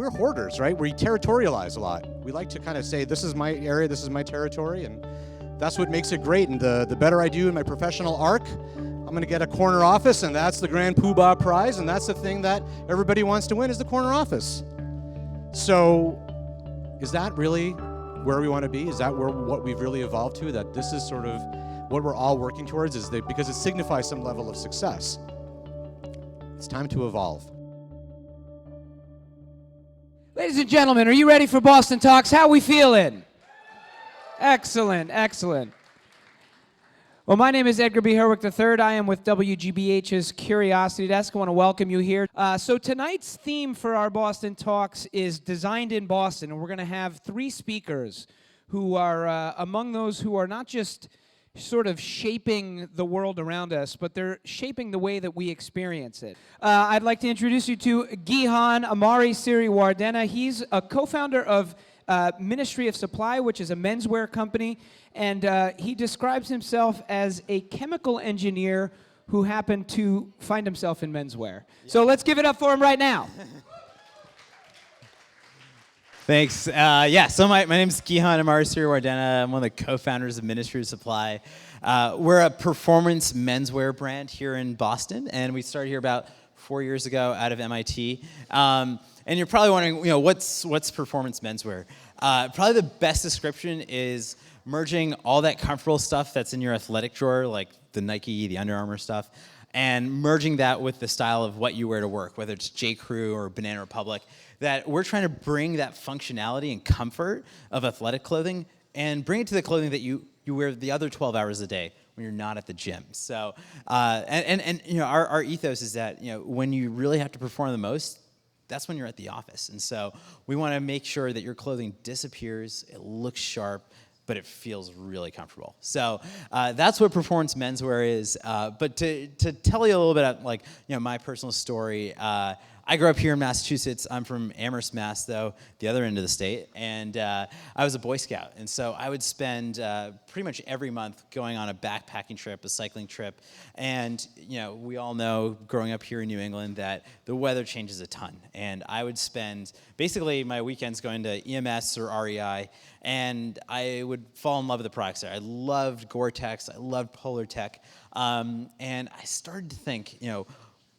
we're hoarders, right? We territorialize a lot. We like to kind of say, this is my area, this is my territory, and that's what makes it great. And the better I do in my professional arc, I'm going to get a corner office, and that's the Grand Poobah Prize, and that's the thing that everybody wants to win, is the corner office. So is that really where we want to be? Is that what we've really evolved to? That this is sort of what we're all working towards, is that because it signifies some level of success. It's time to evolve. Ladies and gentlemen, are you ready for Boston Talks? How we feeling? Excellent, excellent. Well, my name is Edgar B. Herwick III. I am with WGBH's Curiosity Desk. I want to welcome you here. So tonight's theme for our Boston Talks is Designed in Boston, and we're going to have 3 speakers who are among those who are not just sort of shaping the world around us, but they're shaping the way that we experience it. I'd like to introduce you to Gihan Amarasiriwardena. He's a co-founder of Ministry of Supply, which is a menswear company, and he describes himself as a chemical engineer who happened to find himself in menswear. Yeah. So let's give it up for him right now. Thanks. So my name is Gihan Amarasiriwardena. I'm one of the co-founders of Ministry of Supply. We're a performance menswear brand here in Boston, and we started here about 4 years ago out of MIT. And you're probably wondering, what's performance menswear? Probably the best description is merging all that comfortable stuff that's in your athletic drawer, like the Nike, the Under Armour stuff, and merging that with the style of what you wear to work, whether it's J. Crew or Banana Republic, that we're trying to bring that functionality and comfort of athletic clothing and bring it to the clothing that you wear the other 12 hours a day when you're not at the gym. So, our ethos is that, when you really have to perform the most, that's when you're at the office. And so we want to make sure that your clothing disappears, it looks sharp, but it feels really comfortable. So that's what performance menswear is. But to tell you a little bit about my personal story, I grew up here in Massachusetts. I'm from Amherst, Mass, though, the other end of the state, and I was a Boy Scout. And so I would spend pretty much every month going on a backpacking trip, a cycling trip, and we all know, growing up here in New England, that the weather changes a ton. And I would spend basically my weekends going to EMS or REI, and I would fall in love with the products there. I loved Gore-Tex, I loved Polar Tech, and I started to think,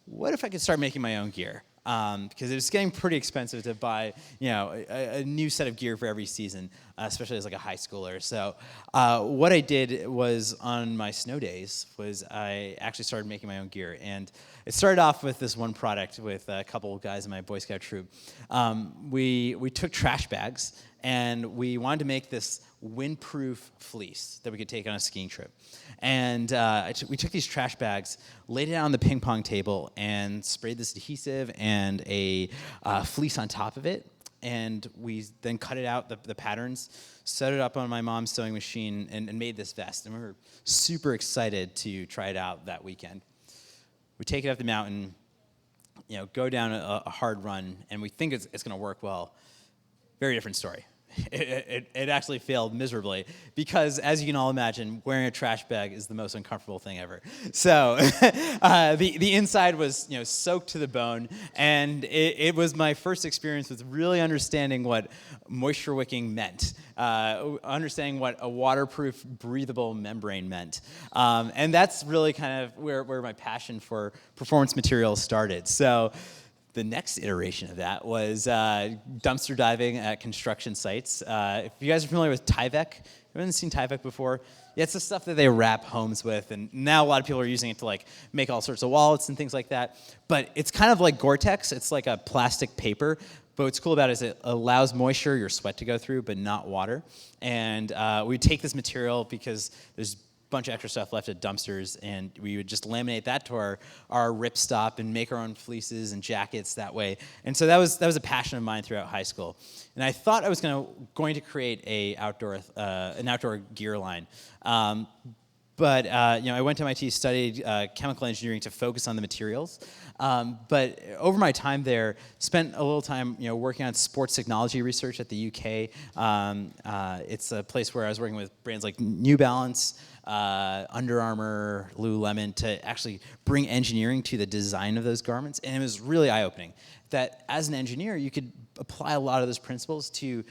what if I could start making my own gear? Because it was getting pretty expensive to buy, a new set of gear for every season, especially as like a high schooler. So what I did was, on my snow days, was I actually started making my own gear. And it started off with this one product with a couple of guys in my Boy Scout troop. We took trash bags, and we wanted to make this windproof fleece that we could take on a skiing trip. And we took these trash bags, laid it out on the ping pong table, and sprayed this adhesive and a fleece on top of it. And we then cut it out, the patterns, set it up on my mom's sewing machine, and made this vest. And we were super excited to try it out that weekend. We take it up the mountain, go down a hard run, and we think it's going to work well. Very different story. It actually failed miserably because, as you can all imagine, wearing a trash bag is the most uncomfortable thing ever. So the inside was soaked to the bone, and it was my first experience with really understanding what moisture wicking meant, understanding what a waterproof, breathable membrane meant. And that's really kind of where my passion for performance materials started. So the next iteration of that was dumpster diving at construction sites. If you guys are familiar with Tyvek, anyone seen Tyvek before? Yeah, it's the stuff that they wrap homes with, and now a lot of people are using it to make all sorts of wallets and things like that. But it's kind of like Gore-Tex. It's like a plastic paper. But what's cool about it is it allows moisture, your sweat, to go through, but not water. And we take this material because there's bunch of extra stuff left at dumpsters, and we would just laminate that to our ripstop and make our own fleeces and jackets that way. And so that was a passion of mine throughout high school. And I thought I was going to create an outdoor gear line. But I went to MIT, studied chemical engineering to focus on the materials. But over my time there, spent a little time working on sports technology research at the UK. It's a place where I was working with brands like New Balance, Under Armour, Lululemon, to actually bring engineering to the design of those garments. And it was really eye-opening that as an engineer, you could apply a lot of those principles to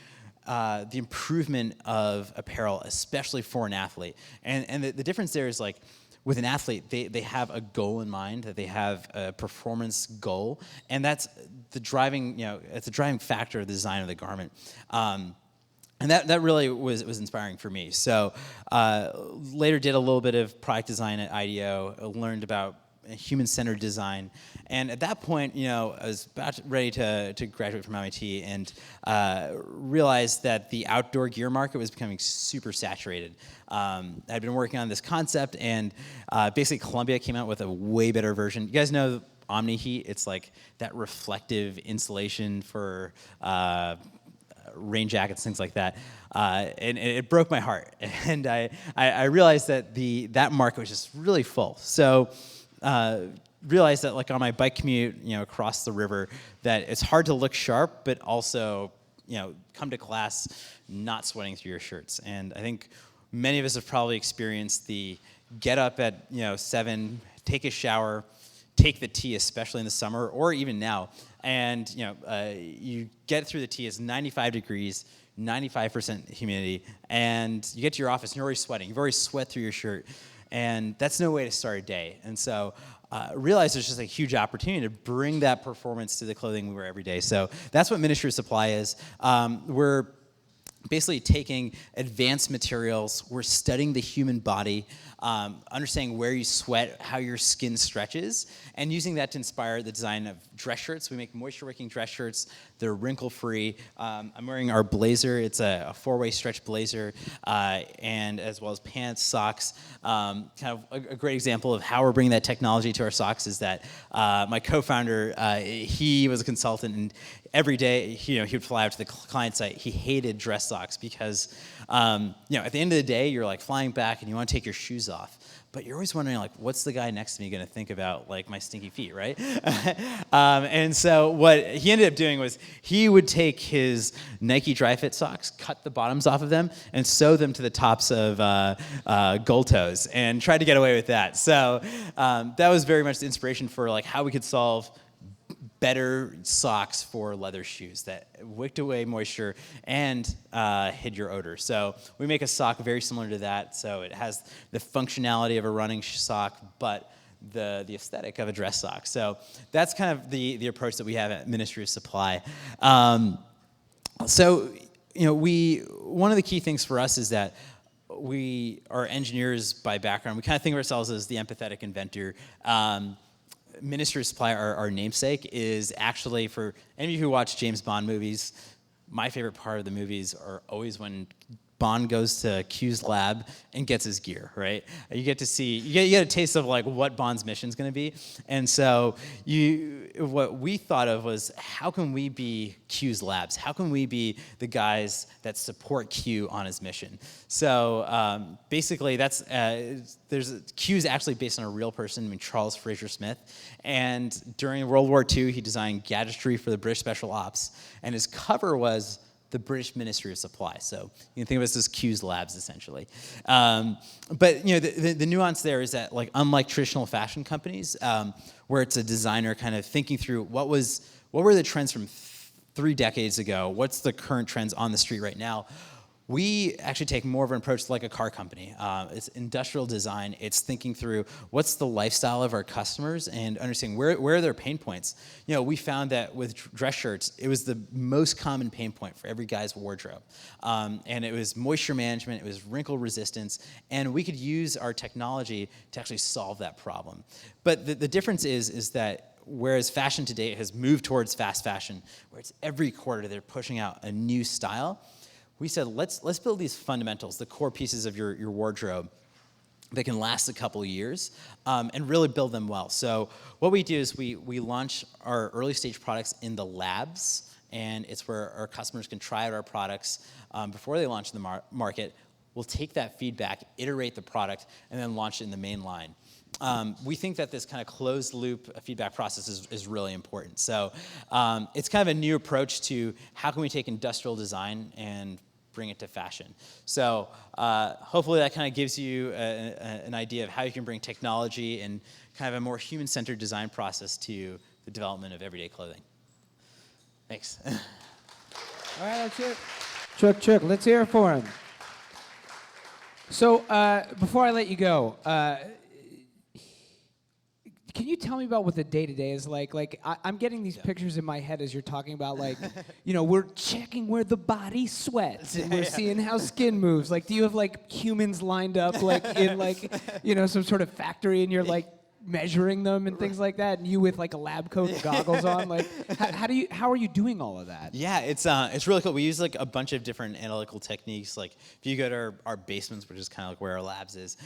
the improvement of apparel, especially for an athlete. And the difference there is, like, with an athlete, they have a goal in mind, that they have a performance goal, and that's the driving, it's a driving factor of the design of the garment. And that really was inspiring for me. So later did a little bit of product design at IDEO, learned about human-centered design. And at that point, I was ready to graduate from MIT, and realized that the outdoor gear market was becoming super saturated. I'd been working on this concept, and basically Columbia came out with a way better version. You guys know Omni Heat? It's like that reflective insulation for rain jackets, things like that. And it broke my heart. And I realized that that market was just really full. So realized that, like, on my bike commute, across the river, that it's hard to look sharp, but also, come to class not sweating through your shirts. And I think many of us have probably experienced the get up at 7, take a shower, take the tea, especially in the summer or even now, and you get through the tea. It's 95 degrees, 95% humidity, and you get to your office and you're already sweating. You've already sweat through your shirt. And that's no way to start a day. And so realized there's just a huge opportunity to bring that performance to the clothing we wear every day. So that's what Ministry of Supply is. We're basically taking advanced materials. We're studying the human body, understanding where you sweat, how your skin stretches, and using that to inspire the design of dress shirts. We make moisture-wicking dress shirts. They're wrinkle-free. I'm wearing our blazer. It's a 4-way stretch blazer, and as well as pants, socks. Kind of a great example of how we're bringing that technology to our socks is that my co-founder, he was a consultant, and every day, he would fly out to the client site. He hated dress socks because, at the end of the day, you're like flying back and you want to take your shoes off. But you're always wondering, like, what's the guy next to me going to think about, like, my stinky feet, right? And so what he ended up doing was he would take his Nike dry fit socks, cut the bottoms off of them, and sew them to the tops of gold toes, and tried to get away with that. So that was very much the inspiration for, like, how we could solve better socks for leather shoes that wicked away moisture and hid your odor. So we make a sock very similar to that. So it has the functionality of a running sock, but the aesthetic of a dress sock. So that's kind of the approach that we have at Ministry of Supply. So one of the key things for us is that we are engineers by background. We kind of think of ourselves as the empathetic inventor. Ministry of Supply, our namesake, is actually, for any of you who watch James Bond movies, my favorite part of the movies are always when Bond goes to Q's lab and gets his gear, right? You get to see, you get a taste of, like, what Bond's mission is going to be. And so what we thought of was, how can we be Q's labs? How can we be the guys that support Q on his mission? So basically, Q's actually based on a real person named Charles Fraser Smith. And during World War II, he designed gadgetry for the British Special Ops. And his cover was the British Ministry of Supply. So you can think of us as Q's labs, essentially. But the nuance there is that, like, unlike traditional fashion companies, where it's a designer kind of thinking through what were the trends from 3 decades ago, what's the current trends on the street right now, we actually take more of an approach like a car company. It's industrial design. It's thinking through what's the lifestyle of our customers and understanding where are their pain points. We found that with dress shirts, it was the most common pain point for every guy's wardrobe. And it was moisture management, it was wrinkle resistance, and we could use our technology to actually solve that problem. But the difference is that whereas fashion today has moved towards fast fashion, where it's every quarter they're pushing out a new style, we said, let's build these fundamentals, the core pieces of your wardrobe that can last a couple of years, and really build them well. So what we do is we launch our early stage products in the labs, and it's where our customers can try out our products before they launch in the market. We'll take that feedback, iterate the product, and then launch it in the main line. We think that this kind of closed loop feedback process is really important. So it's kind of a new approach to how can we take industrial design and bring it to fashion. So hopefully that kind of gives you an idea of how you can bring technology and kind of a more human-centered design process to the development of everyday clothing. Thanks. All right, let's hear it. Chuck, let's hear it for him. So before I let you go, can you tell me about what the day-to-day is like? Like, I'm getting these pictures in my head as you're talking about, like, you know, we're checking where the body sweats, and we're seeing how skin moves. Like, do you have, like, humans lined up, like, in, like, you know, some sort of factory, and you're, like, measuring them and things like that, and you with, like, a lab coat and goggles on? Like, how are you doing all of that? Yeah, it's really cool. We use like a bunch of different analytical techniques. Like if you go to our basements, which is kind of like where our labs is,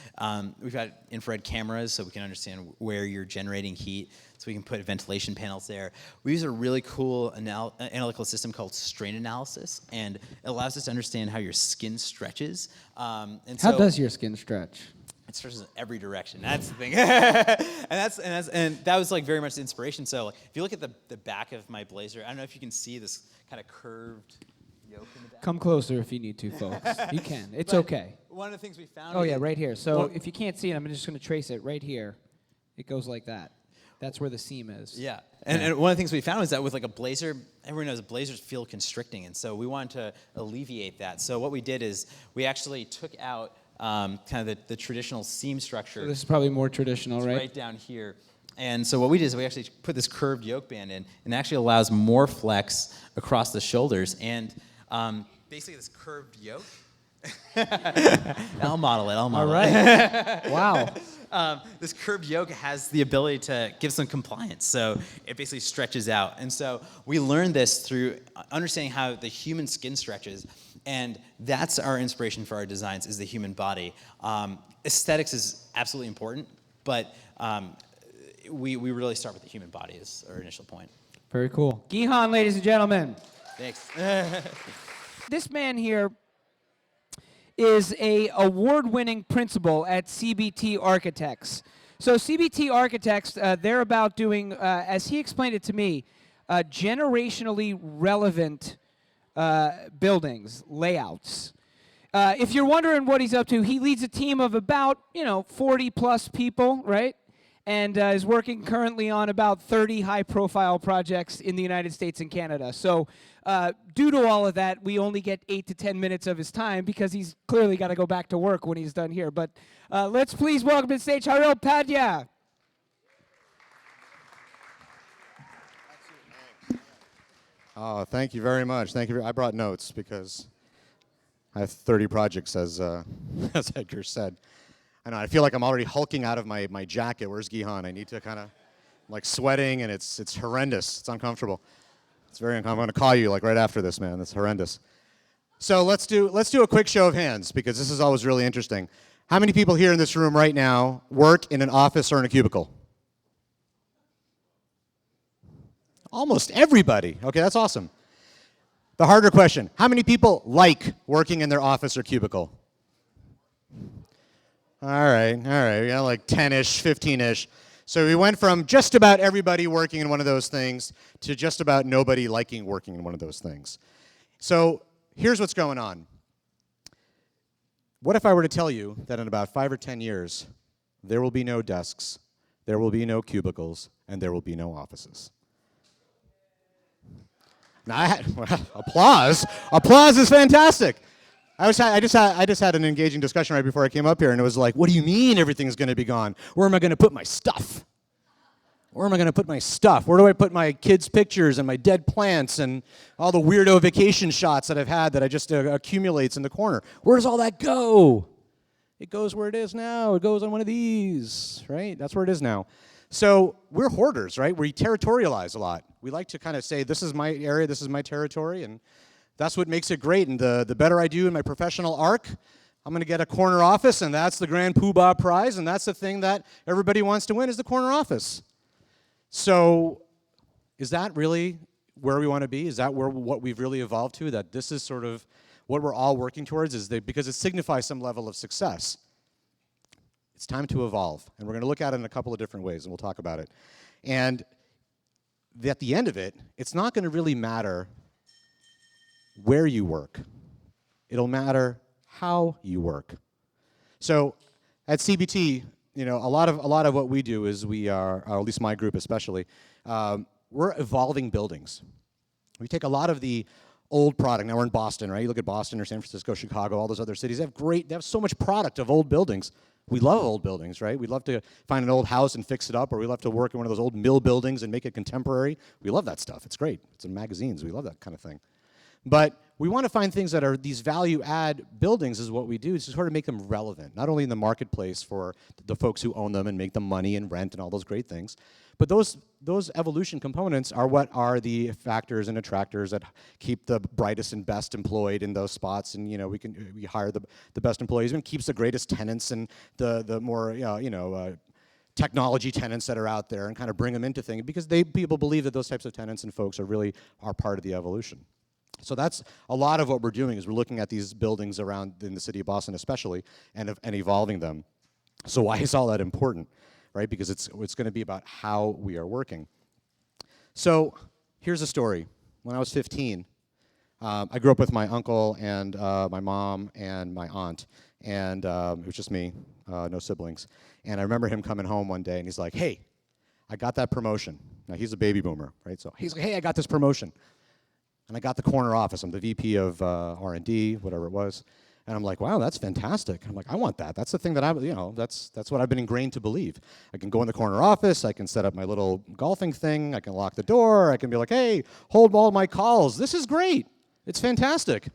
we've got infrared cameras so we can understand where you're generating heat, so we can put ventilation panels there. We use a really cool analytical system called strain analysis, and it allows us to understand how your skin stretches. How does your skin stretch? It stretches in every direction. That's the thing, and that was like very much the inspiration. So like, if you look at the back of my blazer, I don't know if you can see this kind of curved yoke in the back. Come closer if you need to, folks. You can. It's But okay. One of the things we found. Oh yeah, right here. So if you can't see it, I'm just going to trace it right here. It goes like that. That's where the seam is. Yeah, and one of the things we found was that with like a blazer, everyone knows blazers feel constricting, and so we wanted to alleviate that. So what we did is we actually took out kind of the traditional seam structure. So this is probably more traditional, right? Right down here. And so what we did is we actually put this curved yoke band in, and it actually allows more flex across the shoulders. And basically this curved yoke, I'll model it. All right. Wow. This curved yoke has the ability to give some compliance, so it basically stretches out. And so we learned this through understanding how the human skin stretches, and that's our inspiration for our designs, is the human body. Aesthetics is absolutely important, but we really start with the human body as our initial point. Very cool. Gihan, ladies and gentlemen. Thanks. This man here is a award-winning principal at CBT Architects. So CBT Architects, they're about doing, as he explained it to me, generationally relevant buildings, layouts. If you're wondering what he's up to, he leads a team of about, 40-plus people, right? And is working currently on about 30 high-profile projects in the United States and Canada. So due to all of that, we only get 8 to 10 minutes of his time because he's clearly got to go back to work when he's done here. But let's please welcome to the stage Haril Pandya. Oh, thank you very much. Thank you. I brought notes because I have 30 projects, as Edgar said. I know, I feel like I'm already hulking out of my jacket. Where's Gihan? I need to kind of, like, sweating, and it's horrendous. It's uncomfortable. It's very uncomfortable. I'm going to call you, like, right after this, man. It's horrendous. So let's do a quick show of hands, because this is always really interesting. How many people here in this room right now work in an office or in a cubicle? Almost everybody. Okay, that's awesome. The harder question, how many people like working in their office or cubicle? All right, we got like 10-ish, 15-ish. So we went from just about everybody working in one of those things to just about nobody liking working in one of those things. So here's what's going on. What if I were to tell you that in about 5 or 10 years, there will be no desks, there will be no cubicles, and there will be no offices? Now, applause. Applause is fantastic. I just had an engaging discussion right before I came up here, and it was like, what do you mean everything's going to be gone? Where am I going to put my stuff? Where am I going to put my stuff? Where do I put my kids' pictures and my dead plants and all the weirdo vacation shots that I've had that I just accumulates in the corner? Where does all that go? It goes where it is now. It goes on one of these, right? That's where it is now. So we're hoarders, right? We territorialize a lot. We like to kind of say, this is my area, this is my territory, and that's what makes it great. And the better I do in my professional arc, I'm going to get a corner office, and that's the Grand Poobah Prize, and that's the thing that everybody wants to win, is the corner office. So is that really where we want to be? Is that what we've really evolved to, that this is sort of what we're all working towards, because it signifies some level of success? It's time to evolve, and we're going to look at it in a couple of different ways, and we'll talk about it. And at the end of it, it's not going to really matter where you work. It'll matter how you work. So at CBT, a lot of what we do is we are, or at least my group especially, we're evolving buildings. We take a lot of the old product. Now we're in Boston, right? You look at Boston or San Francisco, Chicago, all those other cities. They have so much product of old buildings. We love old buildings, right? We love to find an old house and fix it up, or we love to work in one of those old mill buildings and make it contemporary. We love that stuff. It's great. It's in magazines. We love that kind of thing. But we want to find things that are these value-add buildings is what we do, is to sort of make them relevant, not only in the marketplace for the folks who own them and make them money and rent and all those great things, but those evolution components are what are the factors and attractors that keep the brightest and best employed in those spots, and we hire the best employees, and keeps the greatest tenants and the more technology tenants that are out there, and kind of bring them into things, because people believe that those types of tenants and folks are part of the evolution. So that's a lot of what we're doing, is we're looking at these buildings around in the city of Boston especially, and evolving them. So why is all that important, right? Because it's going to be about how we are working. So here's a story. When I was 15, I grew up with my uncle and my mom and my aunt, and it was just me, no siblings. And I remember him coming home one day, and he's like, "Hey, I got that promotion." Now he's a baby boomer, right? So he's like, "Hey, I got this promotion. And I got the corner office. I'm the VP of R&D, whatever it was. And I'm like, wow, that's fantastic. I'm like, I want that. That's the thing that that's what I've been ingrained to believe. I can go in the corner office. I can set up my little golfing thing. I can lock the door. I can be like, hey, hold all my calls. This is great. It's fantastic.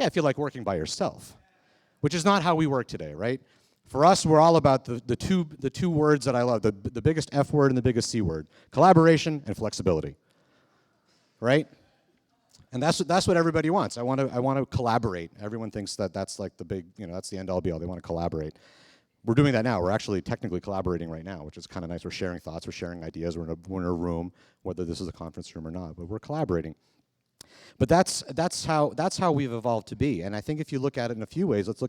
Yeah, if you like working by yourself, which is not how we work today, right? For us, we're all about the two words that I love, the biggest F word and the biggest C word: collaboration and flexibility, right? And that's what everybody wants. I want to collaborate. Everyone thinks that that's like the big, that's the end all be all. They want to collaborate. We're doing that now. We're actually technically collaborating right now, which is kind of nice. We're sharing thoughts. We're sharing ideas. We're in a room, whether this is a conference room or not. But we're collaborating. But that's how we've evolved to be. And I think if you look at it in a few ways, if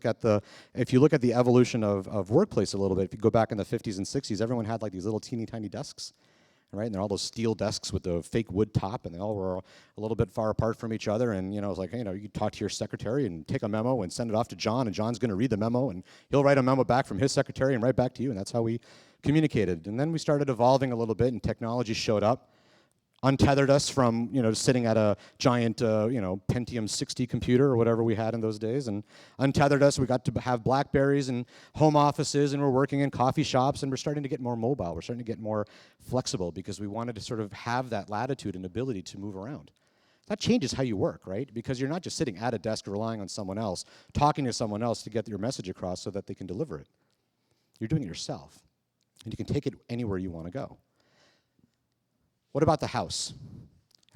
you look at the evolution of workplace a little bit. If you go back in the 50s and 60s, everyone had like these little teeny tiny desks. Right, and they're all those steel desks with the fake wood top, and they all were a little bit far apart from each other. And it's like, you talk to your secretary and take a memo and send it off to John, and John's going to read the memo, and he'll write a memo back from his secretary and write back to you, and that's how we communicated. And then we started evolving a little bit, and technology showed up, untethered us from sitting at a giant Pentium 60 computer or whatever we had in those days, and untethered us. We got to have BlackBerries and home offices, and we're working in coffee shops, and we're starting to get more mobile. We're starting to get more flexible because we wanted to sort of have that latitude and ability to move around. That changes how you work, right? Because you're not just sitting at a desk relying on someone else, talking to someone else to get your message across so that they can deliver it. You're doing it yourself, and you can take it anywhere you want to go. What about the house?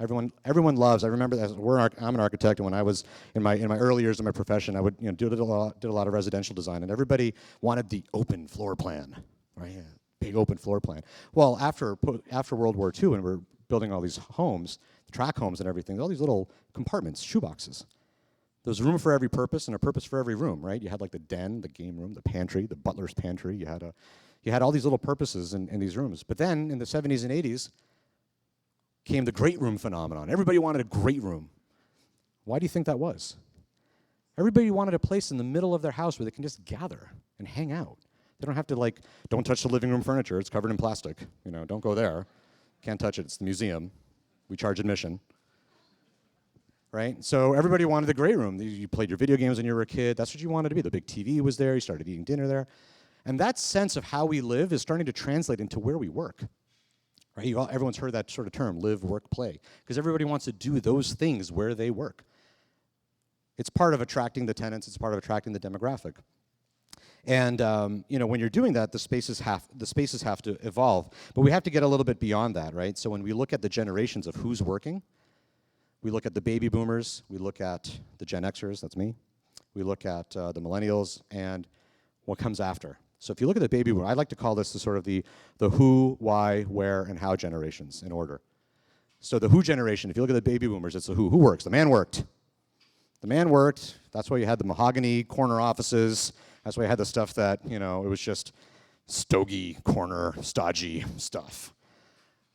Everyone loves. I remember I'm an architect, and when I was in my early years of my profession, I would did a lot of residential design, and everybody wanted the open floor plan, right? Yeah, big open floor plan. Well, after World War II, when we're building all these homes, track homes and everything, all these little compartments, shoeboxes. There was room for every purpose and a purpose for every room, right? You had like the den, the game room, the pantry, the butler's pantry. You had all these little purposes in these rooms. But then in the 70s and 80s. Came the great room phenomenon. Everybody wanted a great room. Why do you think that was? Everybody wanted a place in the middle of their house where they can just gather and hang out. They don't have to don't touch the living room furniture. It's covered in plastic. Don't go there. Can't touch it. It's the museum. We charge admission. Right? So everybody wanted the great room. You played your video games when you were a kid. That's what you wanted to be. The big TV was there. You started eating dinner there. And that sense of how we live is starting to translate into where we work. Right? Everyone's heard that sort of term, live, work, play, because everybody wants to do those things where they work. It's part of attracting the tenants. It's part of attracting the demographic. And when you're doing that, the spaces have to evolve. But we have to get a little bit beyond that, right? So when we look at the generations of who's working, we look at the baby boomers, we look at the Gen Xers, that's me, we look at the millennials, and what comes after. So if you look at the baby boomer, I like to call this the sort of the who, why, where, and how generations in order. So the who generation, if you look at the baby boomers, it's the who. Who works? The man worked. The man worked. That's why you had the mahogany corner offices. That's why you had the stuff that, it was just stogie, corner, stodgy stuff.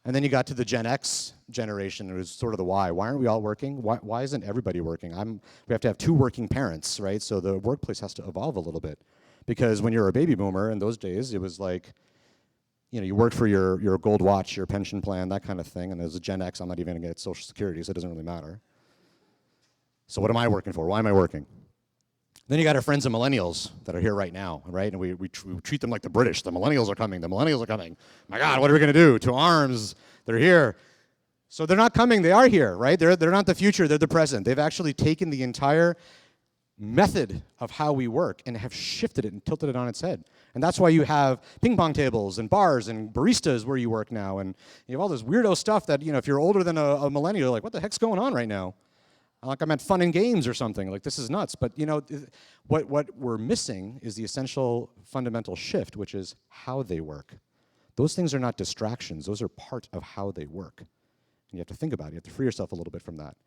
And then you got to the Gen X generation. It was sort of the why. Why aren't we all working? Why isn't everybody working? We have to have 2 working parents, right? So the workplace has to evolve a little bit. Because when you're a baby boomer in those days, it was like, you worked for your gold watch, your pension plan, that kind of thing. And as a Gen X, I'm not even going to get Social Security, so it doesn't really matter. So what am I working for? Why am I working? Then you got our friends the millennials that are here right now, right? And we treat them like the British. The millennials are coming. The millennials are coming. My God, what are we going to do? To arms. They're here. So they're not coming. They are here, right? They're not the future. They're the present. They've actually taken the entire method of how we work and have shifted it and tilted it on its head. And that's why you have ping pong tables and bars and baristas where you work now. And you have all this weirdo stuff that, if you're older than a millennial, you're like, what the heck's going on right now? Like I'm at fun and games or something. Like, this is nuts. But, what we're missing is the essential fundamental shift, which is how they work. Those things are not distractions. Those are part of how they work. And you have to think about it. You have to free yourself a little bit from that.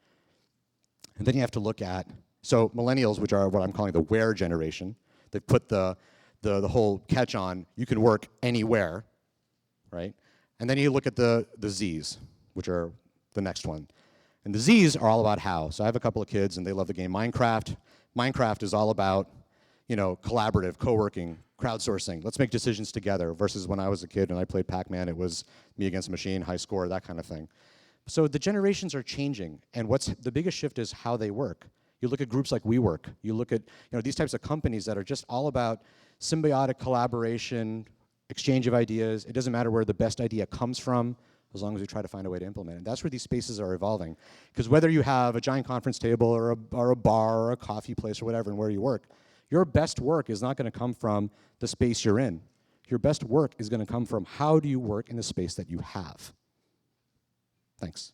And then you have to look at, so millennials, which are what I'm calling the where generation, they put the whole catch on, you can work anywhere, right? And then you look at the Zs, which are the next one. And the Zs are all about how. So I have a couple of kids, and they love the game Minecraft. Minecraft is all about, collaborative, co-working, crowdsourcing. Let's make decisions together, versus when I was a kid and I played Pac-Man, it was me against a machine, high score, that kind of thing. So the generations are changing, and what's the biggest shift is how they work. You look at groups like WeWork. You look at these types of companies that are just all about symbiotic collaboration, exchange of ideas. It doesn't matter where the best idea comes from, as long as we try to find a way to implement it. And that's where these spaces are evolving. Because whether you have a giant conference table or a bar or a coffee place or whatever, and where you work, your best work is not going to come from the space you're in. Your best work is going to come from how do you work in the space that you have. Thanks.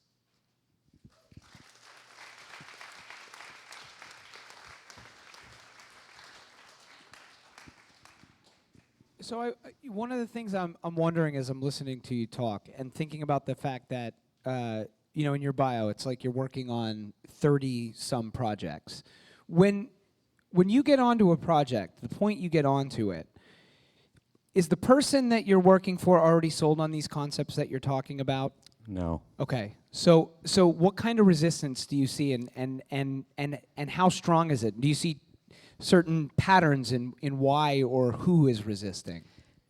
So one of the things I'm wondering as I'm listening to you talk and thinking about the fact that, in your bio, it's like you're working on 30-some projects. When you get onto a project, the point you get onto it, is the person that you're working for already sold on these concepts that you're talking about? No. Okay. So what kind of resistance do you see, and how strong is it? Do you see certain patterns in why or who is resisting?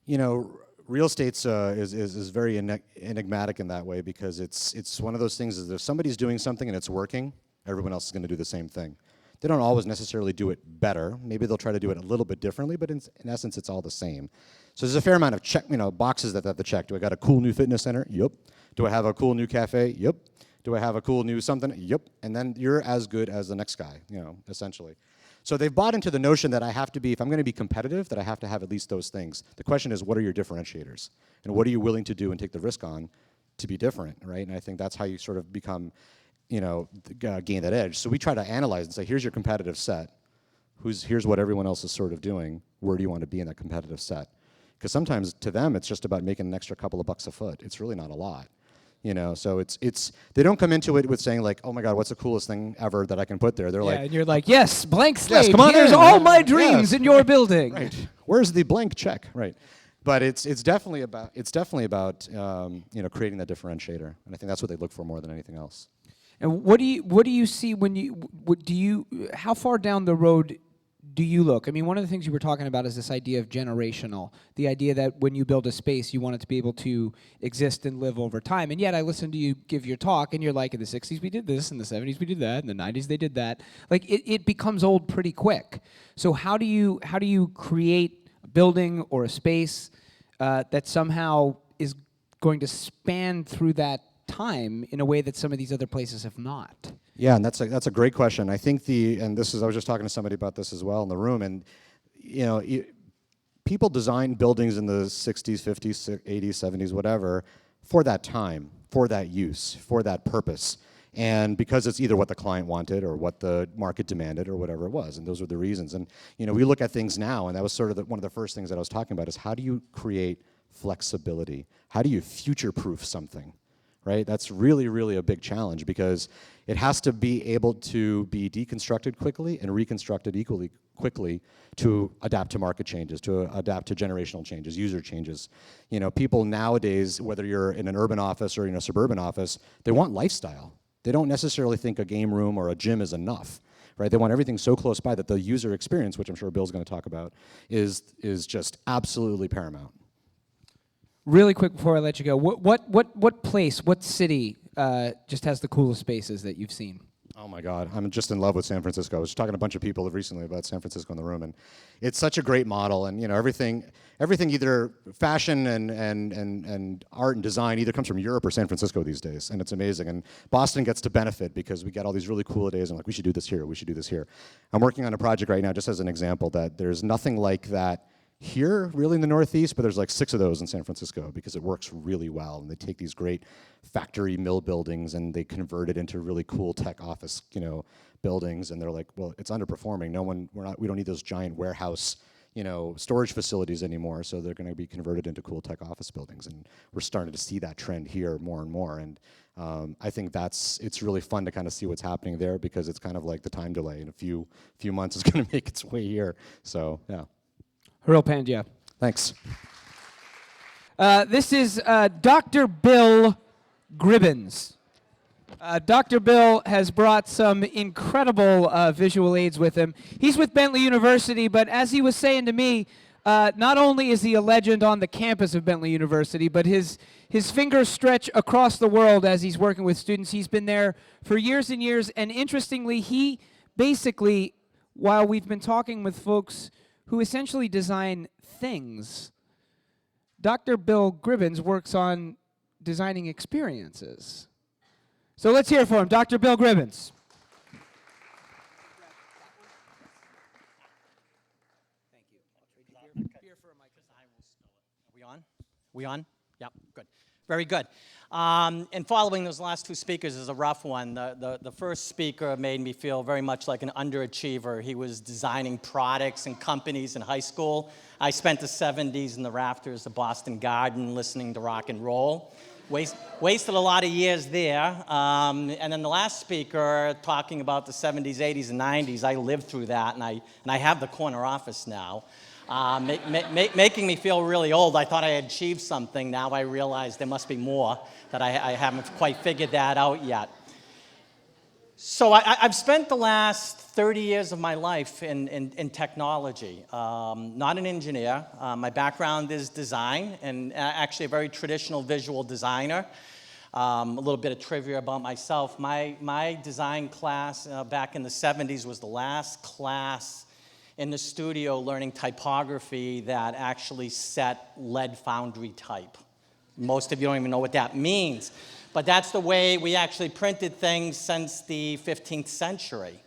Real estate's is very enigmatic in that way, because it's one of those things is if somebody's doing something and it's working, everyone else is going to do the same thing. They don't always necessarily do it better. Maybe they'll try to do it a little bit differently, but in essence, it's all the same. So there's a fair amount of boxes that have to check. Do I got a cool new fitness center? Yep. Do I have a cool new cafe? Yep. Do I have a cool new something? Yep. And then you're as good as the next guy, essentially. So they've bought into the notion that I have to be, if I'm going to be competitive, that I have to have at least those things. The question is, what are your differentiators? And what are you willing to do and take the risk on to be different, right? And I think that's how you sort of become, gain that edge. So we try to analyze and say, here's your competitive set. Here's what everyone else is sort of doing. Where do you want to be in that competitive set? Because sometimes to them, it's just about making an extra couple of bucks a foot. It's really not a lot. So it's they don't come into it with saying like, oh my God, what's the coolest thing ever that I can put there? They're like, and you're like, yes, blank slate. Yes, come on Here's in. all my dreams Yes. in your building. Right. Where's the blank check? Right. But it's definitely about creating that differentiator, and I think that's what they look for more than anything else. And what do you see when how far down the road do you look? I mean, one of the things you were talking about is this idea of generational, the idea that when you build a space, you want it to be able to exist and live over time. And yet I listened to you give your talk, and you're like, in the 60s we did this, in the 70s we did that, in the 90s they did that. Like, it becomes old pretty quick. So how do you create a building or a space that somehow is going to span through that time in a way that some of these other places have not? Yeah, and that's a great question. I think I was just talking to somebody about this as well in the room, and people designed buildings in the 60s, 50s, 80s, 70s, whatever, for that time, for that use, for that purpose. And because it's either what the client wanted or what the market demanded or whatever it was, and those were the reasons. And we look at things now, and that was sort of one of the first things that I was talking about is how do you create flexibility? How do you future-proof something? right? That's really, really a big challenge because it has to be able to be deconstructed quickly and reconstructed equally quickly to adapt to market changes, to adapt to generational changes, user changes. You know, people nowadays, whether you're in an urban office or in a suburban office, they want lifestyle. They don't necessarily think a game room or a gym is enough, right? They want everything so close by that the user experience, which I'm sure Bill's going to talk about, is just absolutely paramount. Really quick before I let you go, what place, what city just has the coolest spaces that you've seen? Oh my God, I'm just in love with San Francisco. I was talking to a bunch of people recently about San Francisco in the room, and it's such a great model. And you know, everything either fashion and art and design either comes from Europe or San Francisco these days, and it's amazing. And Boston gets to benefit because we get all these really cool days, and like, we should do this here, we should do this here. I'm working on a project right now, just as an example, that there's nothing like that here, really, in the Northeast, but there's like 6 of those in San Francisco because it works really well. And they take these great factory mill buildings and they convert it into really cool tech office, you know, buildings. And they're like, well, it's underperforming. We don't need those giant warehouse, you know, storage facilities anymore. So they're going to be converted into cool tech office buildings. And we're starting to see that trend here more and more. And I think it's really fun to kind of see what's happening there because it's kind of like the time delay. In a few months, it's going to make its way here. So yeah. Haril Pandya. Thanks. This is Dr. Bill Gribbons. Dr. Bill has brought some incredible visual aids with him. He's with Bentley University, but as he was saying to me, not only is he a legend on the campus of Bentley University, but his fingers stretch across the world as he's working with students. He's been there for years and years, and interestingly, he basically, while we've been talking with folks who essentially design things, Dr. Bill Gribbons works on designing experiences. So let's hear for him, Dr. Bill Gribbons. Thank you. Here for a microphone. Are we on? We on? Yep, good. Very good. And following those last 2 speakers is a rough one. The first speaker made me feel very much like an underachiever. He was designing products and companies in high school. I spent the 70s in the rafters of Boston Garden listening to rock and roll. Wasted a lot of years there. And then the last speaker talking about the 70s, 80s, and 90s, I lived through that, and I have the corner office now. Making me feel really old. I thought I had achieved something. Now I realize there must be more, that I haven't quite figured that out yet. So I've spent the last 30 years of my life in technology. Not an engineer. My background is design, and actually a very traditional visual designer. A little bit of trivia about myself. My design class back in the 70s was the last class in the studio learning typography that actually set lead foundry type. Most of you don't even know what that means. But that's the way we actually printed things since the 15th century.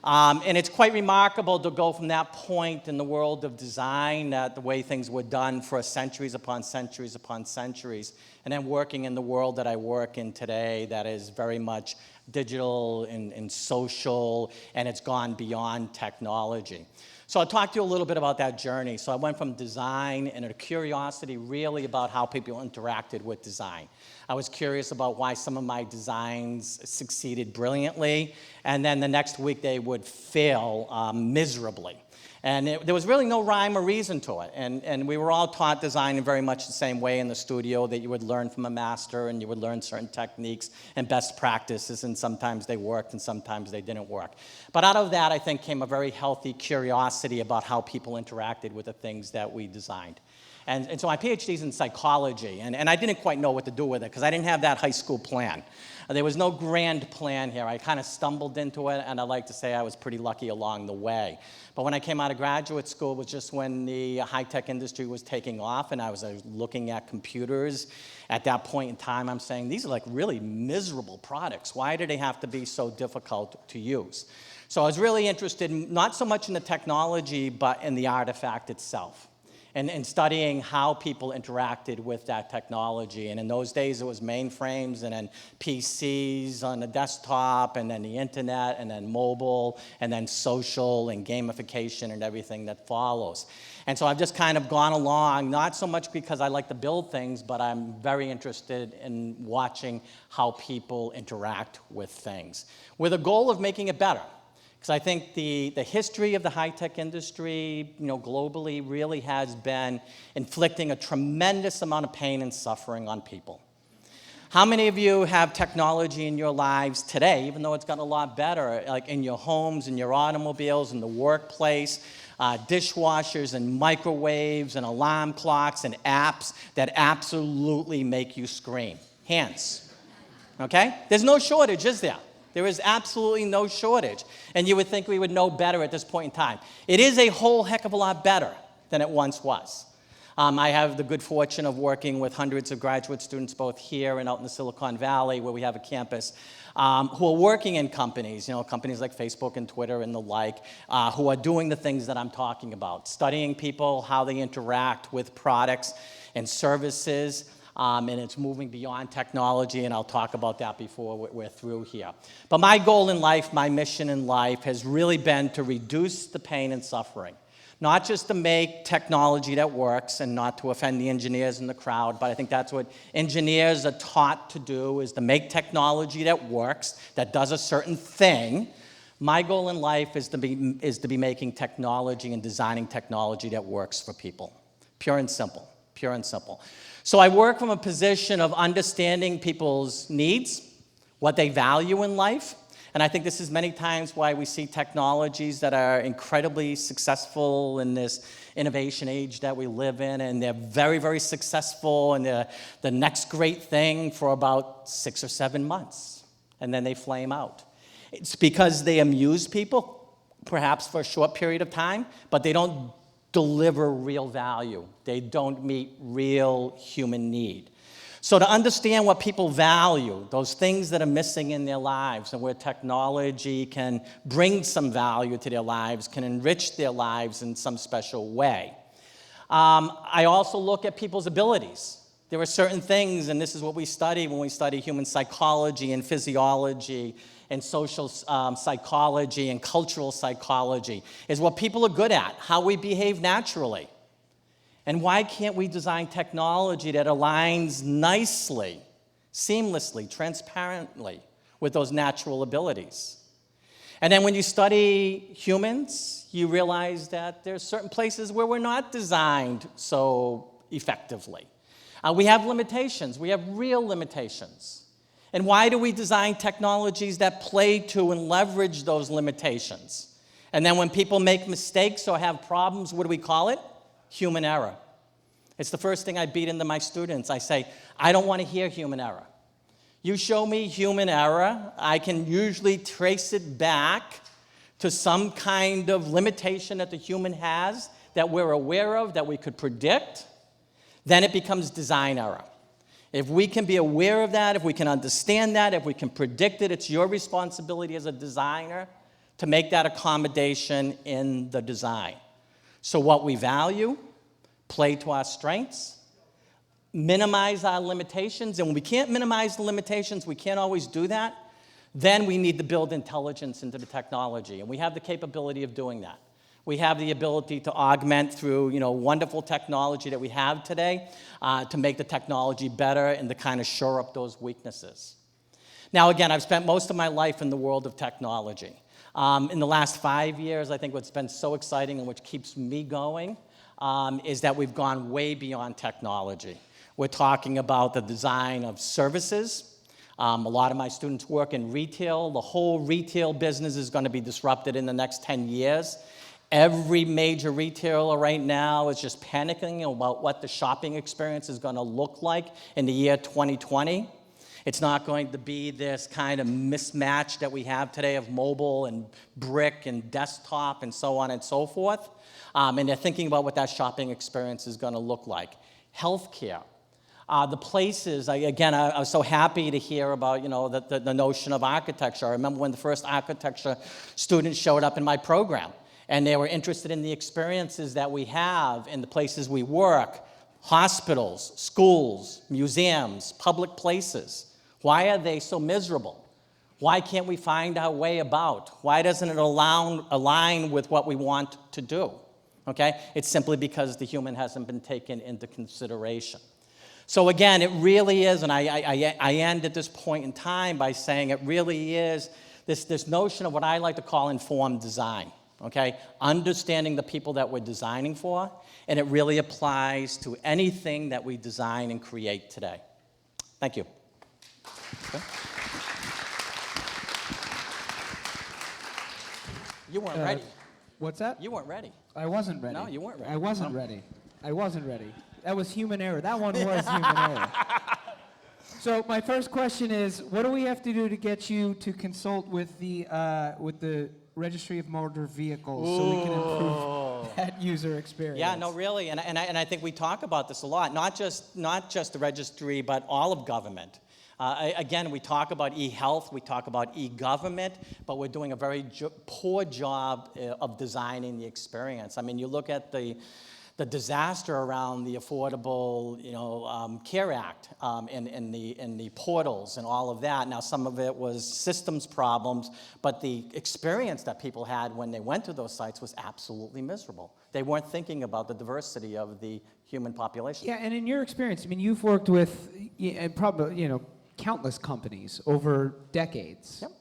And it's quite remarkable to go from that point in the world of design, the way things were done for centuries upon centuries upon centuries, and then working in the world that I work in today that is very much digital and social, and it's gone beyond technology. So I'll talk to you a little bit about that journey. So I went from design and a curiosity really about how people interacted with design. I was curious about why some of my designs succeeded brilliantly, and then the next week they would fail miserably. And there was really no rhyme or reason to it. And we were all taught design in very much the same way in the studio, that you would learn from a master and you would learn certain techniques and best practices, and sometimes they worked and sometimes they didn't work. But out of that, I think, came a very healthy curiosity about how people interacted with the things that we designed. And so my PhD's in psychology, and I didn't quite know what to do with it because I didn't have that high school plan. There was no grand plan here. I kind of stumbled into it, and I like to say I was pretty lucky along the way. But when I came out of graduate school, it was just when the high-tech industry was taking off, and I was looking at computers. At that point in time, I'm saying, these are like really miserable products. Why do they have to be so difficult to use? So I was really interested, not so much in the technology, but in the artifact itself. and studying how people interacted with that technology. And in those days, it was mainframes and then PCs on the desktop and then the internet and then mobile and then social and gamification and everything that follows. And so I've just kind of gone along, not so much because I like to build things, but I'm very interested in watching how people interact with things with a goal of making it better. Because I think the history of the high-tech industry, globally really has been inflicting a tremendous amount of pain and suffering on people. How many of you have technology in your lives today, even though it's gotten a lot better, like in your homes, in your automobiles, in the workplace, dishwashers and microwaves and alarm clocks and apps that absolutely make you scream? Hands, okay? There's no shortage, is there? There is absolutely no shortage. And you would think we would know better at this point in time. It is a whole heck of a lot better than it once was. I have the good fortune of working with hundreds of graduate students both here and out in the Silicon Valley where we have a campus who are working in companies, companies like Facebook and Twitter and the like, who are doing the things that I'm talking about, studying people, how they interact with products and services. And it's moving beyond technology, and I'll talk about that before we're through here. But my goal in life, my mission in life, has really been to reduce the pain and suffering. Not just to make technology that works and not to offend the engineers in the crowd, but I think that's what engineers are taught to do, is to make technology that works, that does a certain thing. My goal in life is to be making technology and designing technology that works for people. Pure and simple, pure and simple. So I work from a position of understanding people's needs, what they value in life, and I think this is many times why we see technologies that are incredibly successful in this innovation age that we live in, and they're very, very successful, and they're the next great thing for about 6 or 7 months, and then they flame out. It's because they amuse people, perhaps for a short period of time, but they don't deliver real value. They don't meet real human need. So to understand what people value, those things that are missing in their lives and where technology can bring some value to their lives, can enrich their lives in some special way. I also look at people's abilities. There are certain things, and this is what we study when we study human psychology and physiology and social psychology and cultural psychology, is what people are good at, how we behave naturally. And why can't we design technology that aligns nicely, seamlessly, transparently with those natural abilities? And then when you study humans, you realize that there's certain places where we're not designed so effectively. We have limitations. We have real limitations. And why do we design technologies that play to and leverage those limitations? And then when people make mistakes or have problems, what do we call it? Human error. It's the first thing I beat into my students. I say, I don't want to hear human error. You show me human error, I can usually trace it back to some kind of limitation that the human has that we're aware of, that we could predict. Then it becomes design error. If we can be aware of that, if we can understand that, if we can predict it, it's your responsibility as a designer to make that accommodation in the design. So what we value, play to our strengths, minimize our limitations, and when we can't minimize the limitations, we can't always do that, then we need to build intelligence into the technology, and we have the capability of doing that. We have the ability to augment through, wonderful technology that we have today to make the technology better and to kind of shore up those weaknesses. Now, again, I've spent most of my life in the world of technology. In the last 5 years, I think what's been so exciting and which keeps me going is that we've gone way beyond technology. We're talking about the design of services. A lot of my students work in retail. The whole retail business is going to be disrupted in the next 10 years. Every major retailer right now is just panicking about what the shopping experience is going to look like in the year 2020. It's not going to be this kind of mismatch that we have today of mobile and brick and desktop and so on and so forth. And they're thinking about what that shopping experience is going to look like. Healthcare. The places, I was so happy to hear about, the notion of architecture. I remember when the first architecture students showed up in my program. And they were interested in the experiences that we have in the places we work, hospitals, schools, museums, public places. Why are they so miserable? Why can't we find our way about? Why doesn't it align with what we want to do? Okay? It's simply because the human hasn't been taken into consideration. So again, it really is, and I end at this point in time by saying it really is this notion of what I like to call informed design. Okay, understanding the people that we're designing for, and it really applies to anything that we design and create today. Thank you. Okay. You weren't ready. What's that? You weren't ready. I wasn't ready. No, you weren't ready. I wasn't No. ready. I wasn't ready. That was human error. That one was human error. So my first question is, what do we have to do to get you to consult with the Registry of Motor Vehicles so we can improve that user experience? Yeah, no, really, and I think we talk about this a lot. Not just the registry, but all of government. Again, we talk about e-health, we talk about e-government, but we're doing a very poor job of designing the experience. I mean, you look at the disaster around the Affordable, Care Act and the portals and all of that. Now, some of it was systems problems, but the experience that people had when they went to those sites was absolutely miserable. They weren't thinking about the diversity of the human population. Yeah, and in your experience, I mean, you've worked with probably, countless companies over decades. Yep.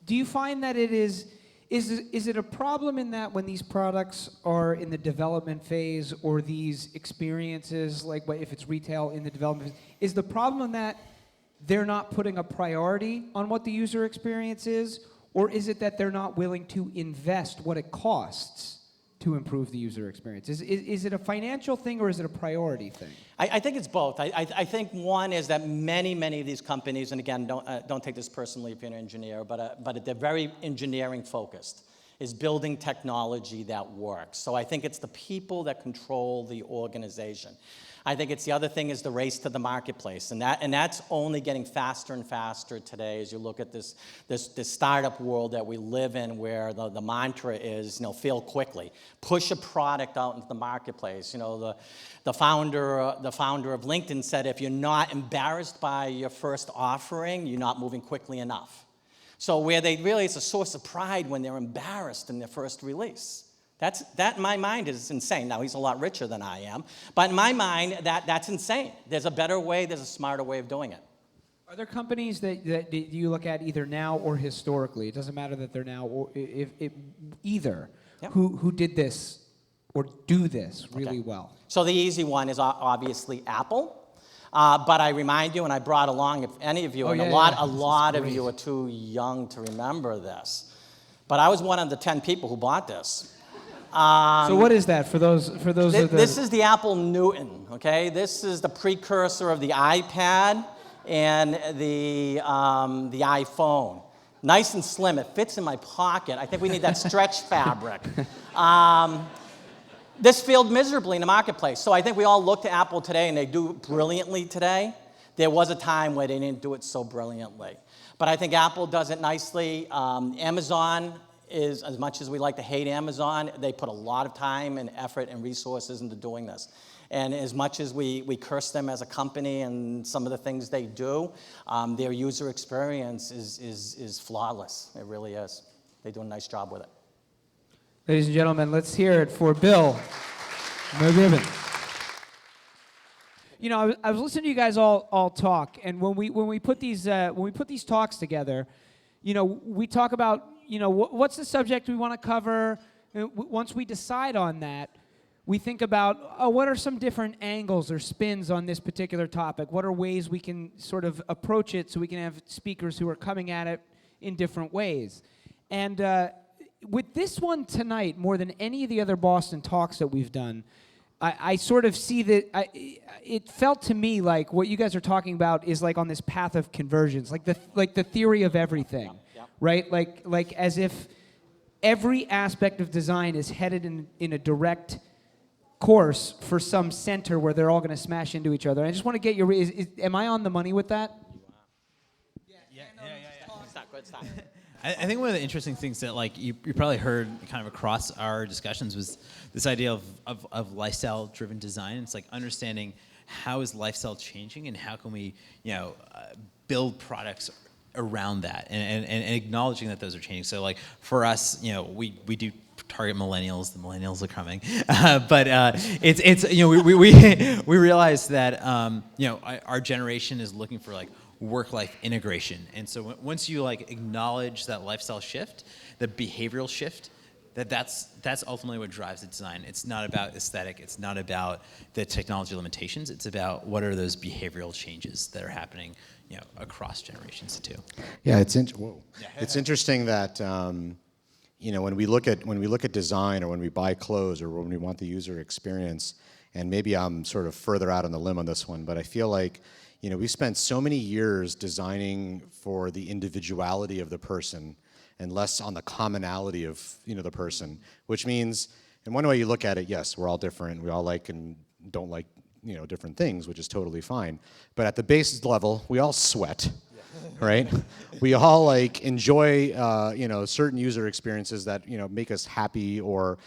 Do you find that it is it a problem in that when these products are in the development phase or these experiences, like if it's retail in the development phase, is the problem in that they're not putting a priority on what the user experience is, or is it that they're not willing to invest what it costs to improve the user experience? Is it a financial thing or is it a priority thing? I think it's both. I think one is that many of these companies, and again, don't take this personally if you're an engineer, but they're very engineering focused, is building technology that works. So I think it's the people that control the organization. I think it's the other thing is the race to the marketplace, and that's only getting faster and faster today as you look at this startup world that we live in, where the mantra is, fail quickly, push a product out into the marketplace. The founder of LinkedIn said, if you're not embarrassed by your first offering, you're not moving quickly enough. So where it's a source of pride when they're embarrassed in their first release. That in my mind is insane. Now, he's a lot richer than I am, but in my mind, that's insane. There's a better way, there's a smarter way of doing it. Are there companies that you look at either now or historically, it doesn't matter that they're now, or either, Yep. who did this or do this really well? So the easy one is obviously Apple. But I remind you, and I brought along, if any of you, a lot of you are too young to remember this, but I was one of the 10 people who bought this. So what is that for those This is the Apple Newton, okay? This is the precursor of the iPad and the iPhone. Nice and slim. It fits in my pocket. I think we need that stretch fabric. This failed miserably in the marketplace. So I think we all look to Apple today, and they do brilliantly today. There was a time where they didn't do it so brilliantly. But I think Apple does it nicely. Amazon is, as much as we like to hate Amazon, they put a lot of time and effort and resources into doing this. And as much as we curse them as a company and some of the things they do, their user experience is flawless. It really is. They do a nice job with it. Ladies and gentlemen, let's hear it for Bill Gribbons. I was listening to you guys all talk, and when we put these talks together, we talk about what's the subject we want to cover. Once we decide on that, we think about what are some different angles or spins on this particular topic. What are ways we can sort of approach it so we can have speakers who are coming at it in different ways. And with this one tonight, more than any of the other Boston Talks that we've done, I sort of see that it felt to me like what you guys are talking about is like on this path of convergence, like the theory of everything, right? Like as if every aspect of design is headed in a direct course for some center where they're all going to smash into each other. I just want to get your am I on the money with that? Stop. I think one of the interesting things that like you probably heard kind of across our discussions was this idea of lifestyle-driven design. It's like understanding how is lifestyle changing and how can we build products around that and acknowledging that those are changing. So like for us, we do target millennials. The millennials are coming, but it's we realize that our generation is looking for like work-life integration, and so once you like acknowledge that lifestyle shift, the behavioral shift, that's ultimately what drives the design. It's not about aesthetic. It's not about the technology limitations. It's about what are those behavioral changes that are happening, across generations too. Yeah, it's interesting that when we look at design, or when we buy clothes, or when we want the user experience, and maybe I'm sort of further out on the limb on this one, but I feel like we spent so many years designing for the individuality of the person and less on the commonality of the person, which means, in one way you look at it, yes, we're all different. We all like and don't like different things, which is totally fine. But at the base level, we all sweat, right? We all like enjoy certain user experiences that make us happy, or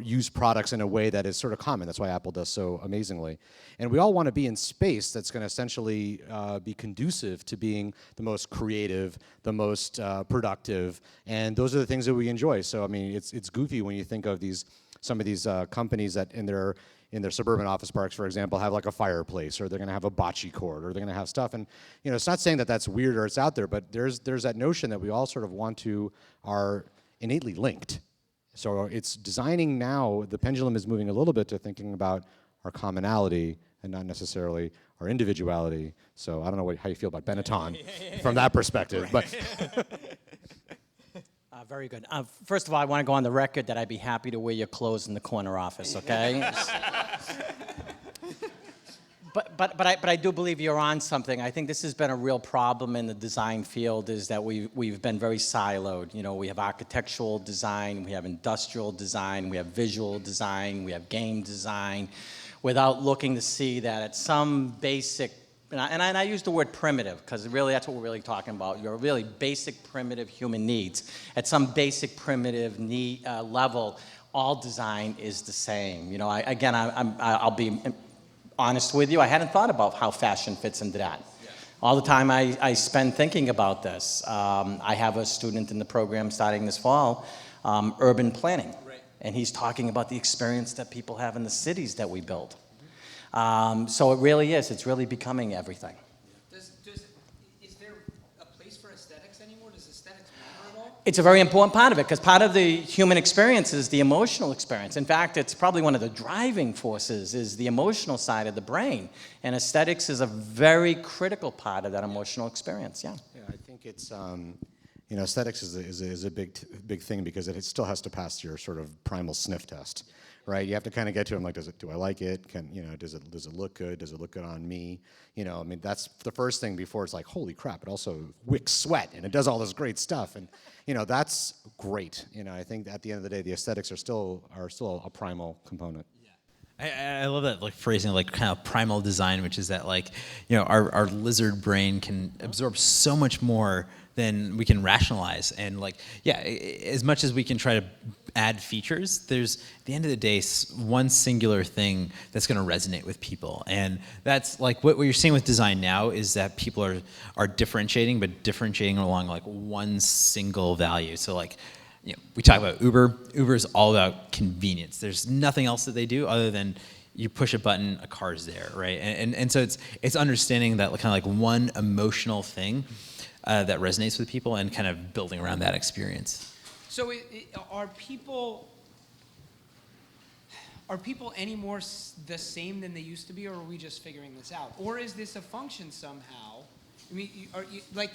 use products in a way that is sort of common. That's why Apple does so amazingly. And we all want to be in space that's going to essentially be conducive to being the most creative, the most productive, and those are the things that we enjoy. So I mean, it's goofy when you think of some of these companies that in their suburban office parks, for example, have like a fireplace, or they're going to have a bocce court, or they're going to have stuff. And it's not saying that that's weird or it's out there, but there's that notion that we all sort of are innately linked. So it's designing now. The pendulum is moving a little bit to thinking about our commonality and not necessarily our individuality. So I don't know how you feel about Benetton from that perspective, but. Very good. First of all, I want to go on the record that I'd be happy to wear your clothes in the corner office, okay? But I do believe you're on something. I think this has been a real problem in the design field, is that we've been very siloed. We have architectural design, we have industrial design, we have visual design, we have game design, without looking to see that at some basic, and I use the word primitive, because really that's what we're really talking about. Your really basic primitive human needs. At some basic primitive need level, all design is the same. I'll be honest with you, I hadn't thought about how fashion fits into that. Yeah. All the time I spend thinking about this. I have a student in the program starting this fall, urban planning. Right. And he's talking about the experience that people have in the cities that we build. So it really is. It's really becoming everything. Is there a place for aesthetics anymore? Does aesthetics matter at all? It's a very important part of it, because part of the human experience is the emotional experience. In fact, it's probably one of the driving forces is the emotional side of the brain. And aesthetics is a very critical part of that emotional experience, yeah. Yeah, I think it's, aesthetics is a big thing, because it still has to pass your sort of primal sniff test. Right, you have to kind of get to them like, do I like it? Does it look good? Does it look good on me? That's the first thing before it's like, holy crap! It also wicks sweat and it does all this great stuff, and that's great. I think at the end of the day, the aesthetics are still a primal component. I love that like phrasing, like kind of primal design, which is that like our lizard brain can absorb so much more than we can rationalize, and like as much as we can try to add features, there's at the end of the day one singular thing that's going to resonate with people, and that's like what you're seeing with design now is that people are differentiating, but differentiating along like one single value. So like we talk about Uber. Uber is all about convenience. There's nothing else that they do other than you push a button, a car's there, right? And so it's understanding that kind of like one emotional thing that resonates with people and kind of building around that experience. So are people any more the same than they used to be, or are we just figuring this out? Or is this a function somehow? I mean,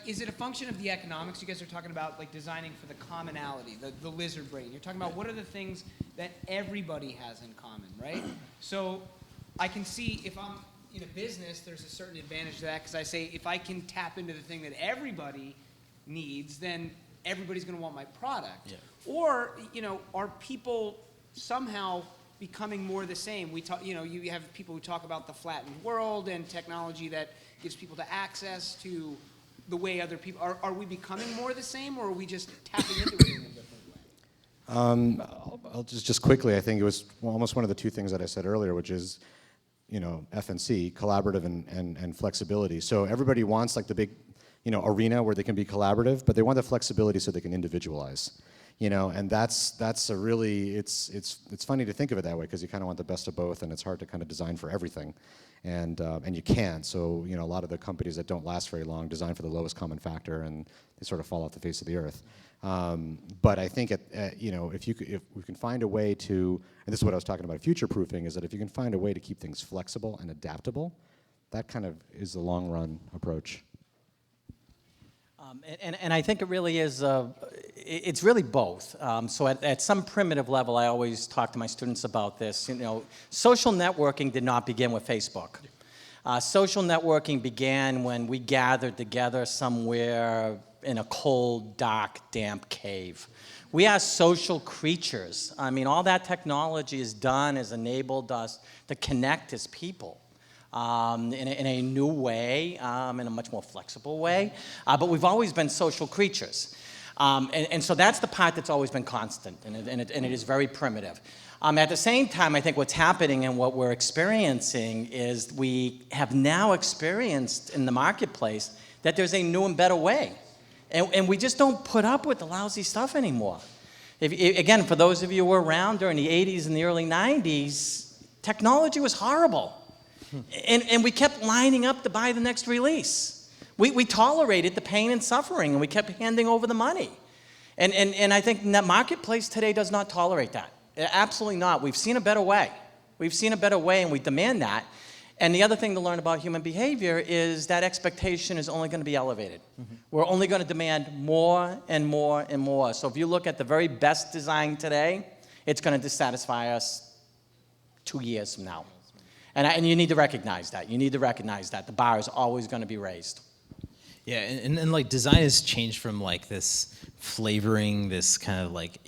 is it a function of the economics? You guys are talking about like designing for the commonality, the lizard brain. You're talking about what are the things that everybody has in common, right? So I can see if I'm in a business, there's a certain advantage to that, because I say if I can tap into the thing that everybody needs, then everybody's going to want my product. Yeah. Or, are people somehow becoming more the same? We talk, you have people who talk about the flattened world and technology that gives people the access to the way other people are we becoming more the same, or are we just tapping into it in a different way? I'll just quickly, I think it was almost one of the two things that I said earlier, which is, F&C, collaborative and flexibility. So everybody wants like the big, arena where they can be collaborative, but they want the flexibility so they can individualize. And that's a really, it's funny to think of it that way, because you kind of want the best of both, and it's hard to kind of design for everything. And you can. So, a lot of the companies that don't last very long design for the lowest common factor, and they sort of fall off the face of the earth. But I think, if we can find a way to, and this is what I was talking about, future-proofing, is that if you can find a way to keep things flexible and adaptable, that kind of is the long-run approach. And I think it really is, it's really both. So at some primitive level, I always talk to my students about this. Social networking did not begin with Facebook. Social networking began when we gathered together somewhere in a cold, dark, damp cave. We are social creatures. I mean, all that technology has done is enabled us to connect as people. In a new way, in a much more flexible way. But we've always been social creatures. And so that's the part that's always been constant, and it is very primitive. At the same time, I think what's happening and what we're experiencing is we have now experienced in the marketplace that there's a new and better way. And we just don't put up with the lousy stuff anymore. Again, for those of you who were around during the 80s and the early 90s, technology was horrible. And we kept lining up to buy the next release. We tolerated the pain and suffering, and we kept handing over the money. And I think that marketplace today does not tolerate that. Absolutely not. We've seen a better way. We've seen a better way, and we demand that. And the other thing to learn about human behavior is that expectation is only going to be elevated. Mm-hmm. We're only going to demand more and more and more. So if you look at the very best design today, it's going to dissatisfy us 2 years from now. And you need to recognize that. You need to recognize that. The bar is always going to be raised. Yeah, and like design has changed from like this flavoring, this kind of like,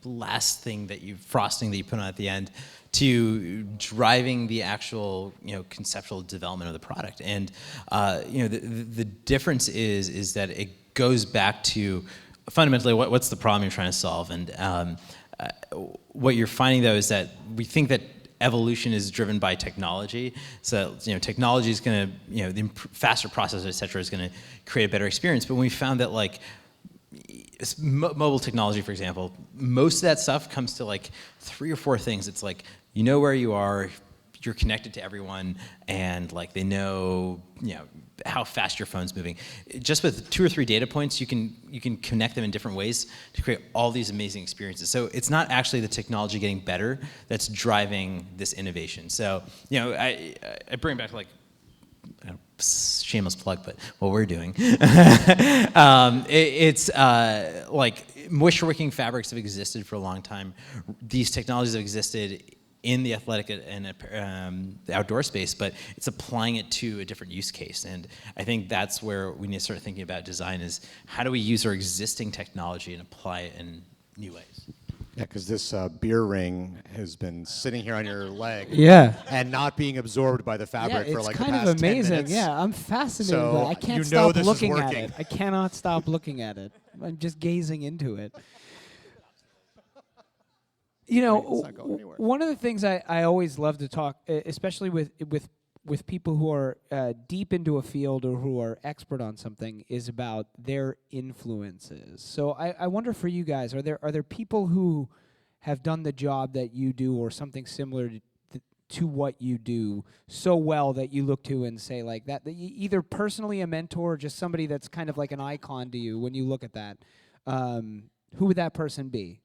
last thing frosting that you put on at the end, to driving the actual, conceptual development of the product. And, the difference is that it goes back to fundamentally what's the problem you're trying to solve. And what you're finding though is that we think that evolution is driven by technology. So, technology is going to, the faster processor, et cetera, is going to create a better experience. But when we found that, like, mobile technology, for example, most of that stuff comes to, like, 3 or 4 things. It's like, you know where you are, you're connected to everyone, and, like, they know, how fast your phone's moving. Just with 2 or 3 data points, you can connect them in different ways to create all these amazing experiences. So it's not actually the technology getting better that's driving this innovation. So, I bring it back to like, shameless plug, but what we're doing. It's like moisture wicking fabrics have existed for a long time. These technologies have existed in the athletic and the outdoor space, but it's applying it to a different use case. And I think that's where we need to start thinking about design, is how do we use our existing technology and apply it in new ways? Yeah, because this beer ring has been sitting here on your leg, and not being absorbed by the fabric for like the past 10 minutes. It's kind of amazing. Yeah, I'm fascinated by it. I can't stop looking at it. I cannot stop looking at it. I'm just gazing into it. One of the things I always love to talk, especially with people who are deep into a field or who are expert on something, is about their influences. So I wonder for you guys, are there people who have done the job that you do or something similar to what you do so well that you look to and say like that either personally a mentor or just somebody that's kind of like an icon to you when you look at that? Who would that person be?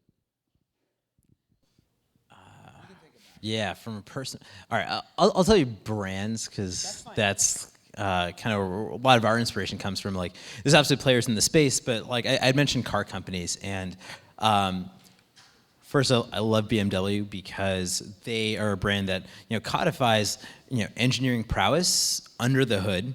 Yeah, from a person. All right, I'll tell you brands, because that's kind of a lot of our inspiration comes from. Like, there's obviously players in the space, but like I'd mentioned car companies, and first I love BMW because they are a brand that codifies engineering prowess under the hood,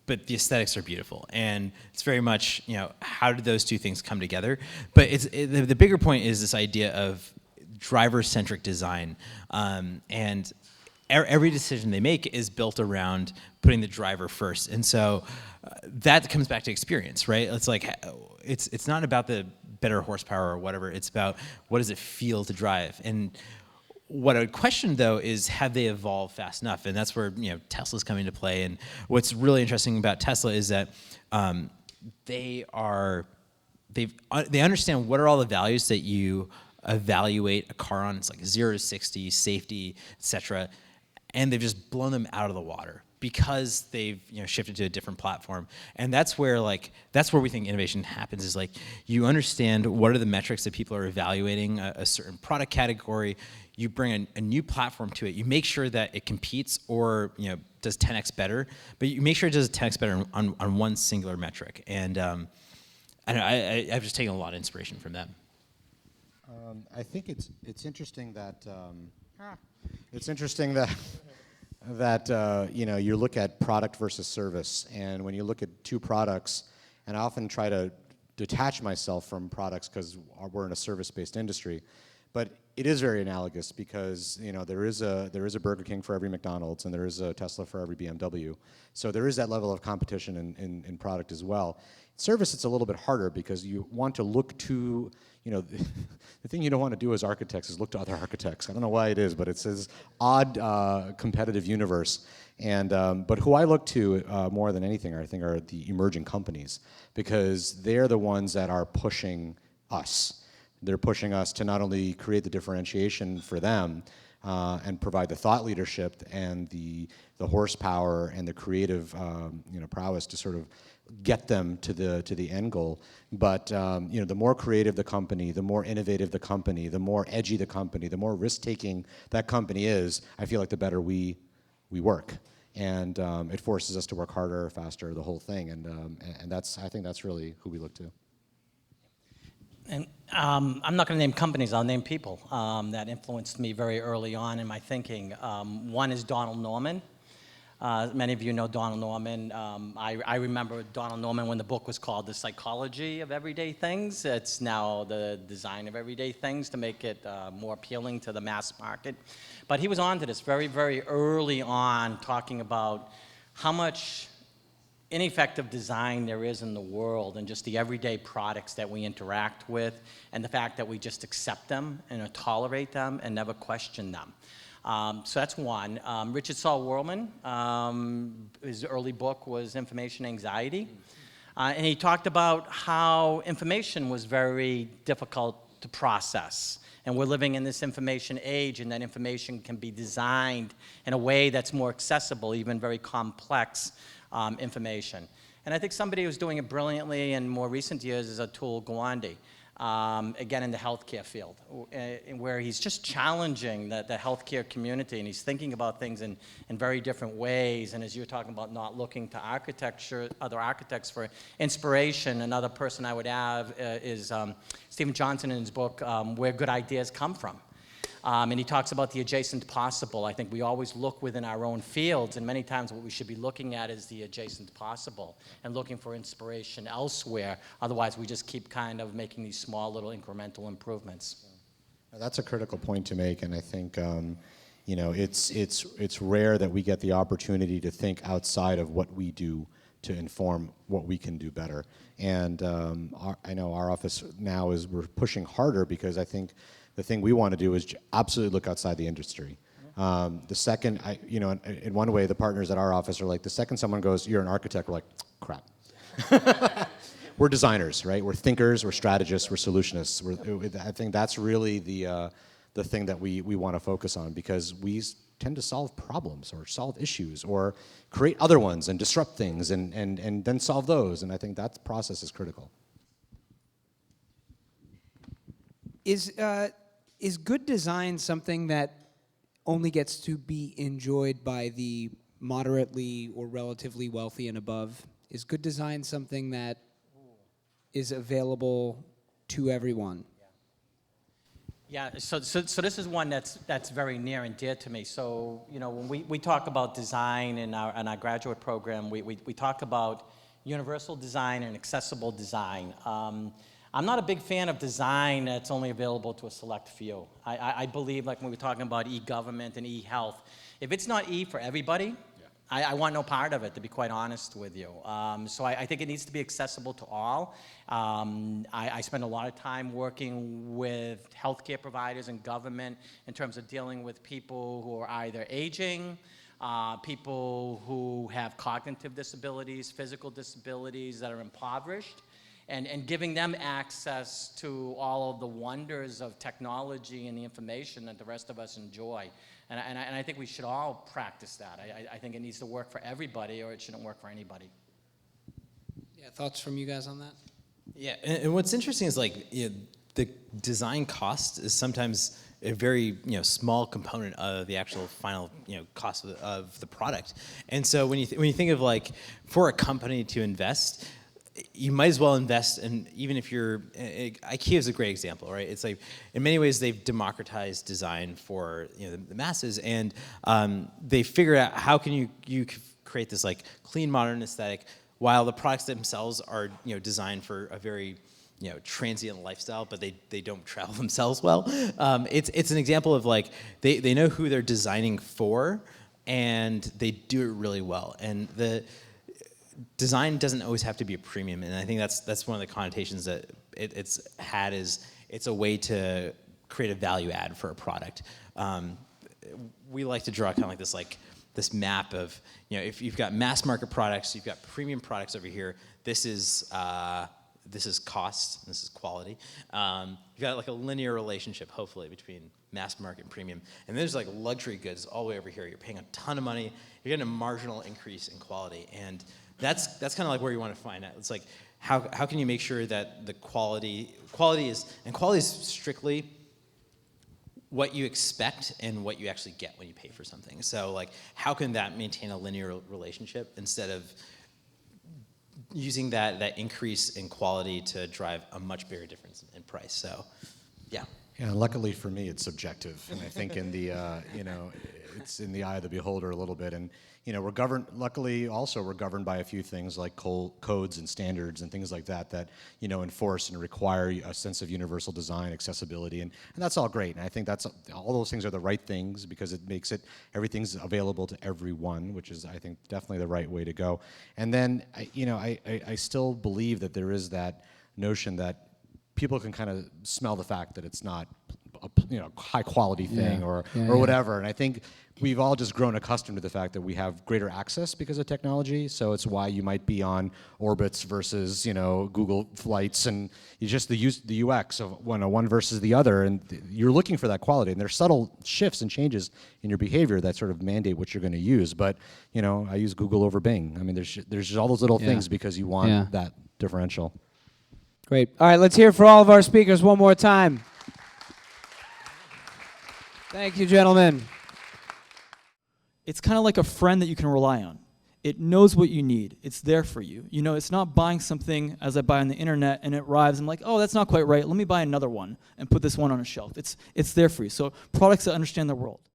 but the aesthetics are beautiful, and it's very much how did those two things come together? But the bigger point is this idea of driver-centric design, and every decision they make is built around putting the driver first. And so that comes back to experience, right? It's like, it's not about the better horsepower or whatever. It's about what does it feel to drive. And what I would question, though, is have they evolved fast enough? And that's where Tesla's coming into play. And what's really interesting about Tesla is that they understand what are all the values that you evaluate a car on. It's like 0 to 60, safety, etc. And they've just blown them out of the water because they've shifted to a different platform. And that's where we think innovation happens, is like you understand what are the metrics that people are evaluating a certain product category. You bring a new platform to it. You make sure that it competes or does 10x better, but you make sure it does 10x better on one singular metric. And I've just taken a lot of inspiration from them. I think it's interesting that you look at product versus service, and when you look at two products, and I often try to detach myself from products because we're in a service-based industry, but it is very analogous because there is a Burger King for every McDonald's, and there is a Tesla for every BMW. So there is that level of competition in product as well. Service, it's a little bit harder because you want to look to, the thing you don't want to do as architects is look to other architects. I don't know why it is, but it's this odd competitive universe. And but who I look to more than anything, I think, are the emerging companies, because they're the ones that are pushing us. They're pushing us to not only create the differentiation for them and provide the thought leadership and the horsepower and the creative prowess to sort of get them to the end goal, but the more creative the company, the more innovative the company, the more edgy the company, the more risk-taking that company is, I feel like the better we work, and it forces us to work harder, faster, the whole thing, and I think that's really who we look to. And I'm not going to name companies, I'll name people that influenced me very early on in my thinking. One is Donald Norman. Many of you know Donald Norman. I remember Donald Norman when the book was called The Psychology of Everyday Things. It's now The Design of Everyday Things to make it more appealing to the mass market. But he was onto this very, very early on, talking about how much ineffective design there is in the world and just the everyday products that we interact with, and the fact that we just accept them and tolerate them and never question them. So that's one. Richard Saul Wurman, his early book was Information Anxiety. And he talked about how information was very difficult to process. And we're living in this information age, and that information can be designed in a way that's more accessible, even very complex information. And I think somebody who's doing it brilliantly in more recent years is Atul Gawande. Again, in the healthcare field, where he's just challenging the healthcare community, and he's thinking about things in very different ways. And as you're talking about not looking to other architects for inspiration, another person I would have is Stephen Johnson in his book, Where Good Ideas Come From. And he talks about the adjacent possible. I think we always look within our own fields, and many times what we should be looking at is the adjacent possible and looking for inspiration elsewhere. Otherwise, we just keep kind of making these small little incremental improvements. That's a critical point to make, and I think it's rare that we get the opportunity to think outside of what we do to inform what we can do better. And I know our office now we're pushing harder because I think the thing we want to do is absolutely look outside the industry. The second, in one way, the partners at our office are like, the second someone goes, "You're an architect," we're like, crap. We're designers, right? We're thinkers, we're strategists, we're solutionists. I think that's really the thing that we want to focus on, because we tend to solve problems or solve issues or create other ones and disrupt things and then solve those. And I think that process is critical. Is good design something that only gets to be enjoyed by the moderately or relatively wealthy and above? Is good design something that is available to everyone? Yeah, so this is one that's very near and dear to me. So, when we talk about design in our graduate program, we talk about universal design and accessible design. I'm not a big fan of design that's only available to a select few. I believe, like when we're talking about e-government and e-health, if it's not E for everybody, I want no part of it, to be quite honest with you. So I think it needs to be accessible to all. I spend a lot of time working with healthcare providers and government in terms of dealing with people who are either aging, people who have cognitive disabilities, physical disabilities that are impoverished, and giving them access to all of the wonders of technology and the information that the rest of us enjoy. And I think we should all practice that. I think it needs to work for everybody, or it shouldn't work for anybody. Yeah, thoughts from you guys on that? Yeah, and what's interesting is the design cost is sometimes a very small component of the actual final cost of the product. And so when you think of for a company to invest, you might as well invest in, even if you're, IKEA is a great example, right? It's like, in many ways, they've democratized design for the masses, and they figured out how can you create this clean, modern aesthetic, while the products themselves are designed for a very transient lifestyle, but they don't travel themselves well. It's an example of they know who they're designing for, and they do it really well. And the design doesn't always have to be a premium, and I think that's one of the connotations that it's had, is it's a way to create a value add for a product. We like to draw kind of this map of if you've got mass market products, you've got premium products over here. This is cost, this is quality. You've got a linear relationship, hopefully, between mass market and premium. And there's luxury goods all the way over here. You're paying a ton of money. You're getting a marginal increase in quality, and that's kind of where you want to find out. It's how can you make sure that the quality is strictly what you expect and what you actually get when you pay for something. So how can that maintain a linear relationship instead of using that increase in quality to drive a much bigger difference in price? So, yeah. Yeah, luckily for me, it's subjective, and I think in the it's in the eye of the beholder a little bit, and we're governed. Luckily, also we're governed by a few things like codes and standards and things like that enforce and require a sense of universal design, accessibility, and that's all great. And I think all those things are the right things, because it makes everything's available to everyone, which is, I think, definitely the right way to go. And then I still believe that there is that notion that people can kind of smell the fact that it's not a high quality thing or whatever. And I think we've all just grown accustomed to the fact that we have greater access because of technology. So it's why you might be on Orbitz versus Google Flights, and you just the UX of one versus the other, and you're looking for that quality. And there's subtle shifts and changes in your behavior that sort of mandate what you're going to use. But I use Google over Bing. I mean, there's just all those little things because you want that differential. Great. All right, let's hear it for all of our speakers one more time. Thank you, gentlemen. It's kind of like a friend that you can rely on. It knows what you need. It's there for you. It's not buying something as I buy on the internet and it arrives. I'm like, oh, that's not quite right. Let me buy another one and put this one on a shelf. It's there for you. So products that understand the world.